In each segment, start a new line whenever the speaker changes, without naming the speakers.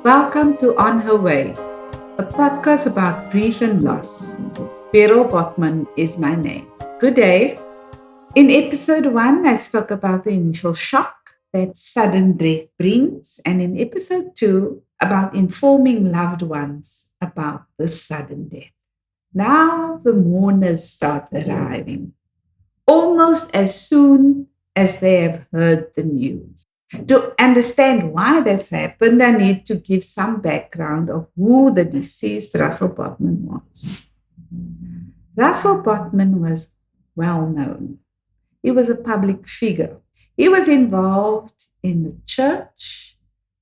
Welcome to On Her Way, a podcast about grief and loss. Russel Botman is my name. Good day. In episode 1, I spoke about the initial shock that sudden death brings, and in episode 2, about informing loved ones about this sudden death. Now the mourners start arriving, almost as soon as they have heard the news. To understand why this happened, I need to give some background of who the deceased Russel Botman was. Russel Botman was well known. He was a public figure. He was involved in the church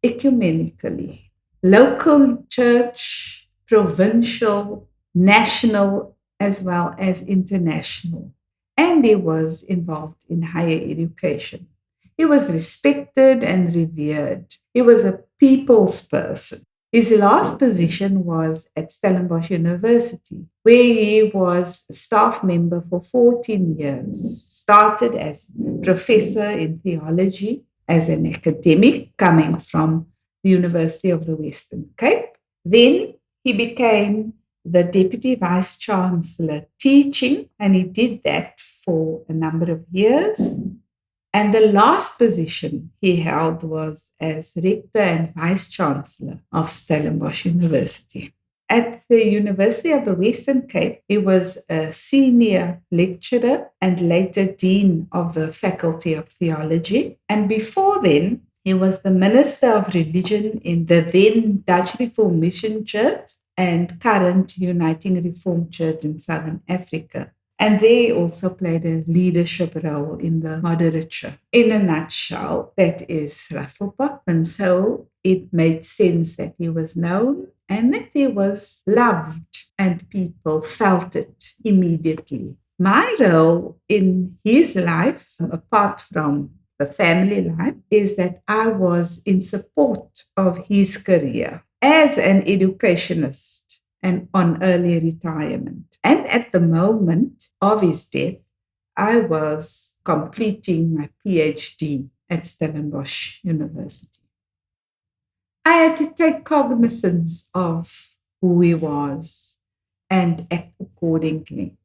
ecumenically, local church, provincial, national, as well as international. And he was involved in higher education. He was respected and revered. He was a people's person. His last position was at Stellenbosch University, where he was a staff member for 14 years. Started as professor in theology, as an academic coming from the University of the Western Cape. Then he became the Deputy Vice Chancellor teaching, and he did that for a number of years. And the last position he held was as Rector and Vice Chancellor of Stellenbosch University. At the University of the Western Cape, he was a senior lecturer and later Dean of the Faculty of Theology. And before then, he was the Minister of Religion in the then Dutch Reformed Mission Church and current Uniting Reformed Church in Southern Africa. And they also played a leadership role in the moderature. In a nutshell, that is Russel Botman. So it made sense that he was known and that he was loved, and people felt it immediately. My role in his life, apart from the family life, is that I was in support of his career as an educationist and on early retirement. And at the moment of his death, I was completing my PhD at Stellenbosch University. I had to take cognizance of who he was and act accordingly.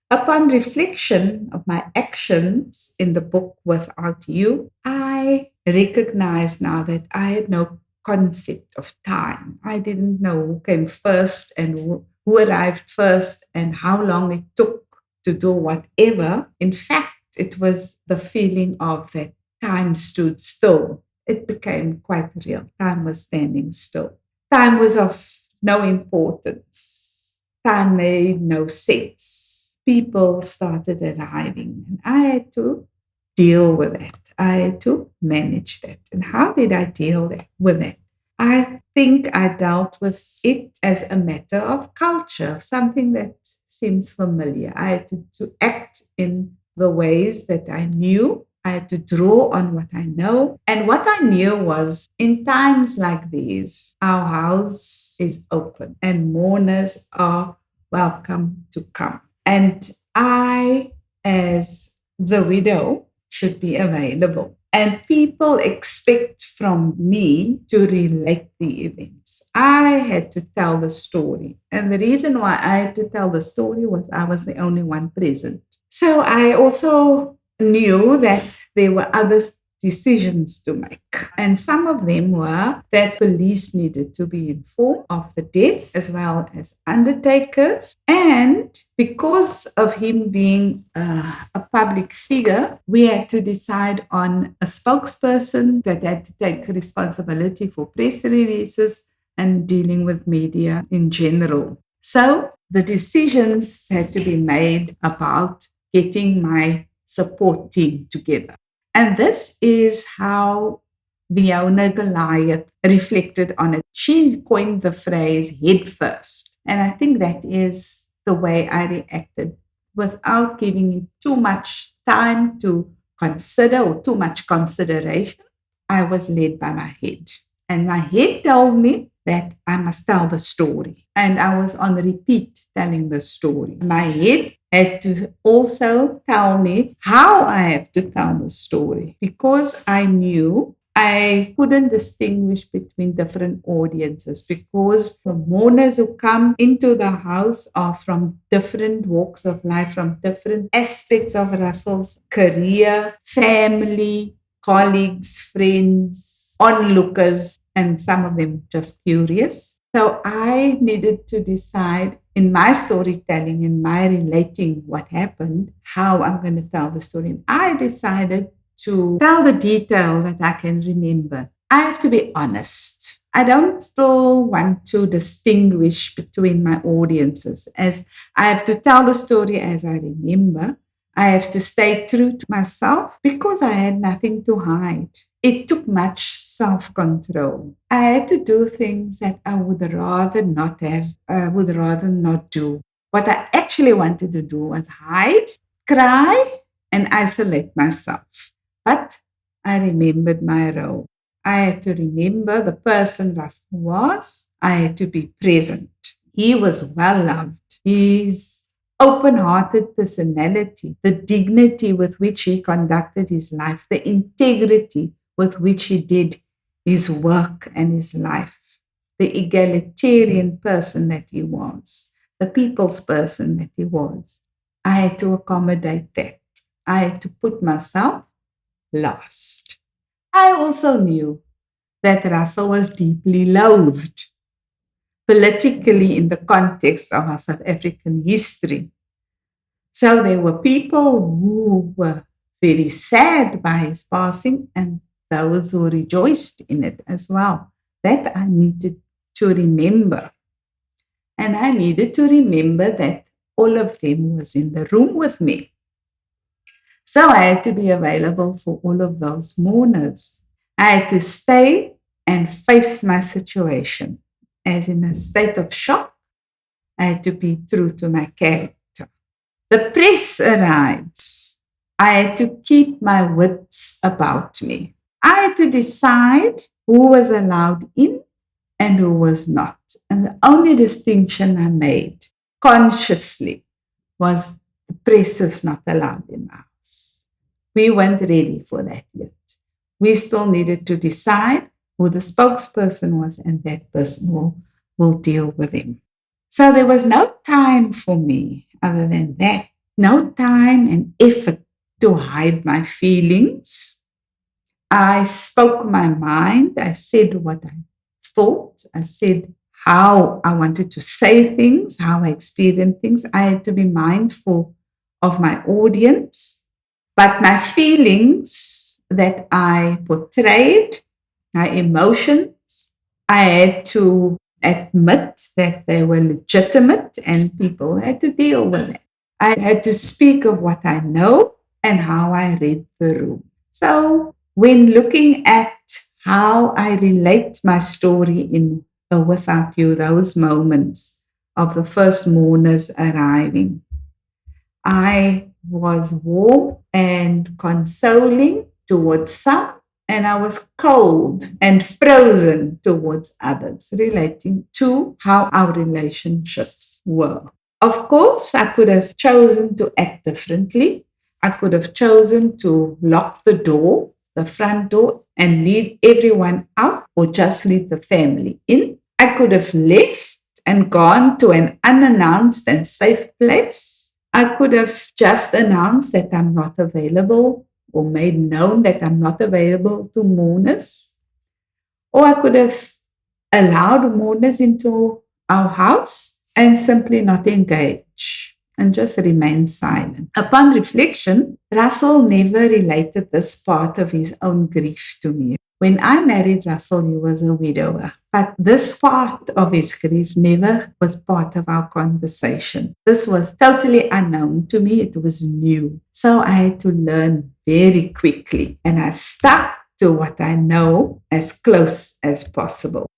Upon reflection of my actions in the book Without You, I recognize now that I had no concept of time. I didn't know who came first and who arrived first and how long it took to do whatever. In fact, it was the feeling of that time stood still. It became quite real. Time was standing still. Time was of no importance. Time made no sense. People started arriving, and I had to deal with that. I had to manage that. And how did I deal with that? I think I dealt with it as a matter of culture, something that seems familiar. I had to act in the ways that I knew. I had to draw on what I know. And what I knew was, in times like these, our house is open and mourners are welcome to come. And I, as the widow, should be available. And people expect from me to relate the events. I had to tell the story. And the reason why I had to tell the story was I was the only one present. So I also knew that there were other decisions to make. And some of them were that police needed to be informed of the death, as well as undertakers. And because of him being a public figure, we had to decide on a spokesperson that had to take responsibility for press releases and dealing with media in general. So the decisions had to be made about getting my support team together. And this is how Fiona Goliath reflected on it. She coined the phrase head first. And I think that is the way I reacted, without giving it too much time to consider or too much consideration. I was led by my head. And my head told me that I must tell the story. And I was on repeat telling the story. My head had to also tell me how I have to tell the story, because I knew I couldn't distinguish between different audiences because the mourners who come into the house are from different walks of life, from different aspects of Russell's career, family, colleagues, friends, onlookers, and some of them just curious. So I needed to decide in my storytelling, in my relating what happened, how I'm going to tell the story. And I decided to tell the detail that I can remember. I have to be honest. I don't still want to distinguish between my audiences, as I have to tell the story as I remember. I have to stay true to myself because I had nothing to hide. It took much self-control. I had to do things that I would rather not have, would rather not do. What I actually wanted to do was hide, cry, and isolate myself. But I remembered my role. I had to remember the person Russell was. I had to be present. He was well loved. His open-hearted personality, the dignity with which he conducted his life, the integrity with which he did his work and his life, the egalitarian person that he was, the people's person that he was. I had to accommodate that. I had to put myself last. I also knew that Russell was deeply loathed politically in the context of our South African history. So there were people who were very sad by his passing and those who rejoiced in it as well. That I needed to remember. And I needed to remember that all of them was in the room with me. So I had to be available for all of those mourners. I had to stay and face my situation. As in a state of shock, I had to be true to my character. The press arrives. I had to keep my wits about me. I had to decide who was allowed in and who was not. And the only distinction I made consciously was the press is not allowed in the house. We weren't ready for that yet. We still needed to decide who the spokesperson was, and that person will deal with him. So there was no time for me other than that. No time and effort to hide my feelings. I spoke my mind. I said what I thought. I said how I wanted to say things, how I experienced things. I had to be mindful of my audience. But my feelings that I portrayed, my emotions, I had to admit that they were legitimate and people had to deal with it. I had to speak of what I know and how I read the room. So when looking at how I relate my story in Without You, those moments of the first mourners arriving, I was warm and consoling towards some, and I was cold and frozen towards others, relating to how our relationships were. Of course, I could have chosen to act differently. I could have chosen to lock the door, the front door, and lead everyone out, or just lead the family in. I could have left and gone to an unannounced and safe place. I could have just announced that I'm not available or made known that I'm not available to mourners. Or I could have allowed mourners into our house and simply not engage and just remain silent. Upon reflection, Russell never related this part of his own grief to me. When I married Russell, he was a widower. But this part of his grief never was part of our conversation. This was totally unknown to me. It was new. So I had to learn very quickly. And I stuck to what I know as close as possible.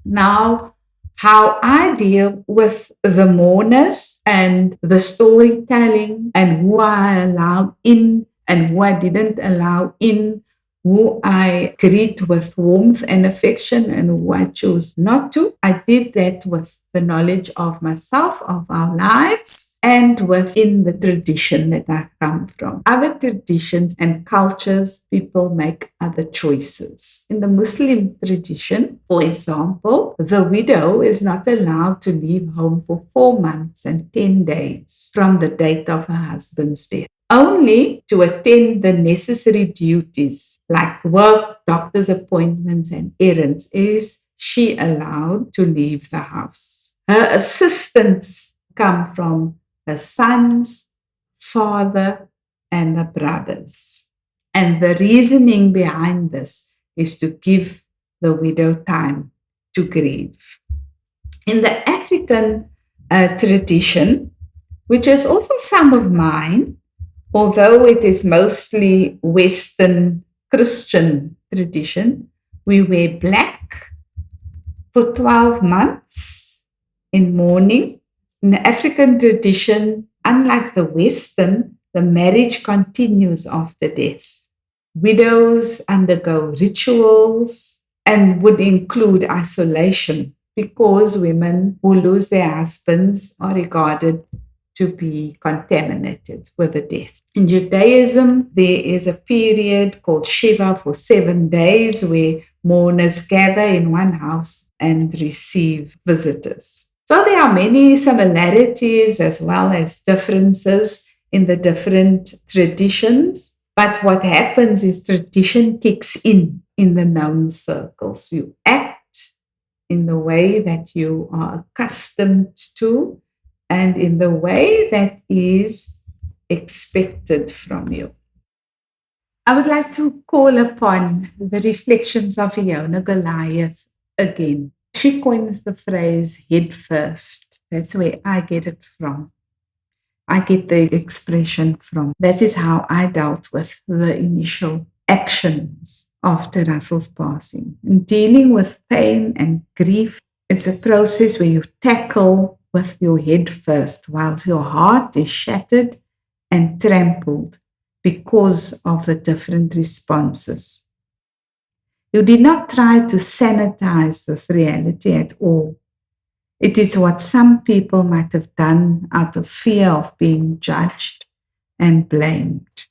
Now, how I deal with the mourners and the storytelling and who I allowed in and who I didn't allow in, who I greet with warmth and affection and who I chose not to. I did that with the knowledge of myself, of our lives, and within the tradition that I come from. Other traditions and cultures, people make other choices. In the Muslim tradition, for example, the widow is not allowed to leave home for 4 months and 10 days from the date of her husband's death, only to attend the necessary duties like work, doctor's appointments, and errands is she allowed to leave the house. Her assistants come from her sons, father, and the brothers. And the reasoning behind this is to give the widow time to grieve. In the African tradition, which is also some of mine, although it is mostly Western Christian tradition, we wear black for 12 months in mourning. In the African tradition, unlike the Western, the marriage continues after death. Widows undergo rituals and would include isolation because women who lose their husbands are regarded to be contaminated with the death. In Judaism, there is a period called Shiva for 7 days where mourners gather in one house and receive visitors. So there are many similarities as well as differences in the different traditions. But what happens is tradition kicks in the known circles. You act in the way that you are accustomed to and in the way that is expected from you. I would like to call upon the reflections of Fiona Goliath again. She coins the phrase head first. That's where I get it from. I get the expression from. That is how I dealt with the initial actions after Russel's passing. In dealing with pain and grief, it's a process where you tackle with your head first, whilst your heart is shattered and trampled because of the different responses. You did not try to sanitize this reality at all. It is what some people might have done out of fear of being judged and blamed.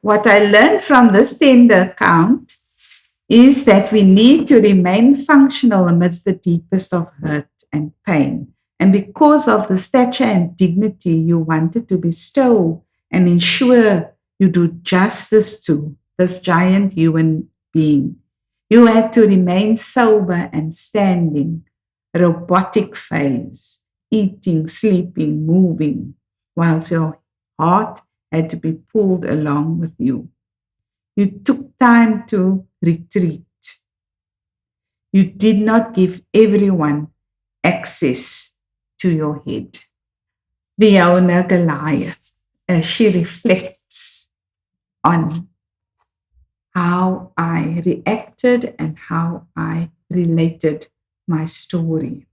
What I learned from this tender account is that we need to remain functional amidst the deepest of hurt and pain. And because of the stature and dignity you wanted to bestow and ensure you do justice to this giant human being, you had to remain sober and standing, robotic phase, eating, sleeping, moving, whilst your heart had to be pulled along with you. You took time to retreat. You did not give everyone access to your head. Fiona Goliath, as she reflects on how I reacted and how I related my story.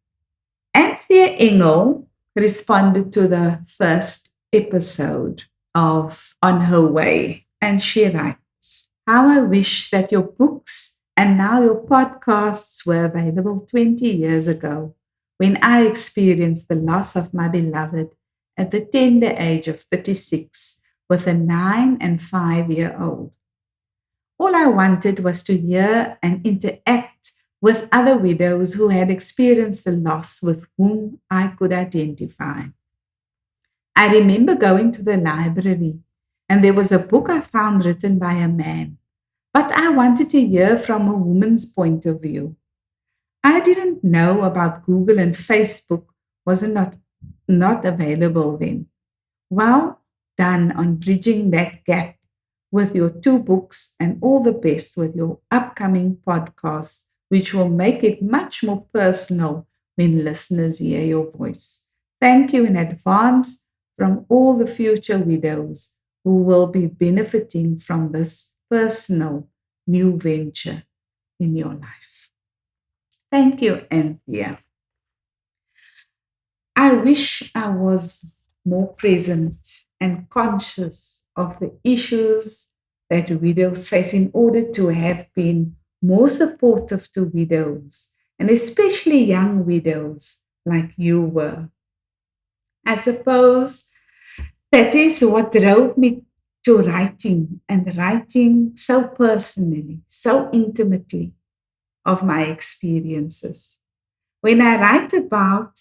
Anthea Engel responded to the first episode of On Her Way, and she writes, "How I wish that your books and now your podcasts were available 20 years ago when I experienced the loss of my beloved at the tender age of 36 with a 9 and 5-year-old. All I wanted was to hear and interact with other widows who had experienced the loss with whom I could identify. I remember going to the library and there was a book I found written by a man, but I wanted to hear from a woman's point of view. I didn't know about Google and Facebook was not available then. Well done on bridging that gap with your 2 books, and all the best with your upcoming podcasts, which will make it much more personal when listeners hear your voice. Thank you in advance from all the future widows who will be benefiting from this personal new venture in your life." Thank you, Anthea. I wish I was more present and conscious of the issues that widows face in order to have been more supportive to widows, and especially young widows like you were. I suppose that is what drove me to writing, and writing so personally, so intimately of my experiences. When I write about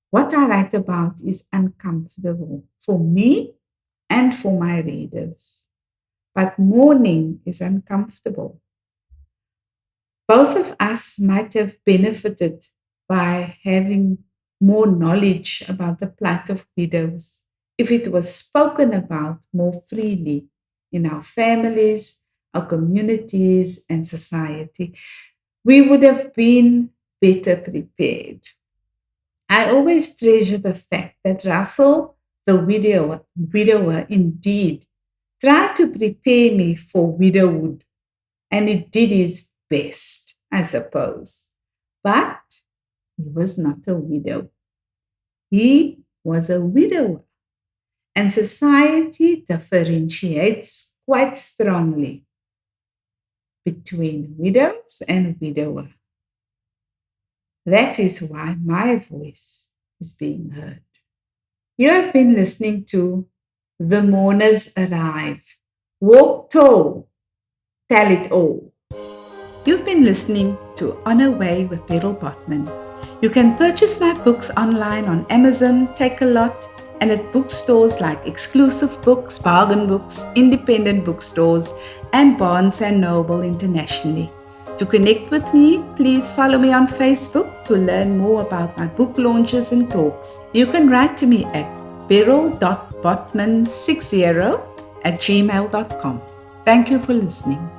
what I write about is uncomfortable for me and for my readers. But mourning is uncomfortable. Both of us might have benefited by having more knowledge about the plight of widows if it was spoken about more freely in our families, our communities, and society. We would have been better prepared. I always treasure the fact that Russell, the widower, indeed tried to prepare me for widowhood, and it did his best, I suppose. But he was not a widow. He was a widower, and society differentiates quite strongly between widows and widower. That is why my voice is being heard. You have been listening to The Mourners Arrive. Walk tall, tell it all. You've been listening to On a Way with Beryl Botman. You can purchase my books online on Amazon, Take a Lot, and at bookstores like Exclusive Books, Bargain Books, independent bookstores, and Barnes & Noble internationally. To connect with me, please follow me on Facebook to learn more about my book launches and talks. You can write to me at beryl.botman60@gmail.com. Thank you for listening.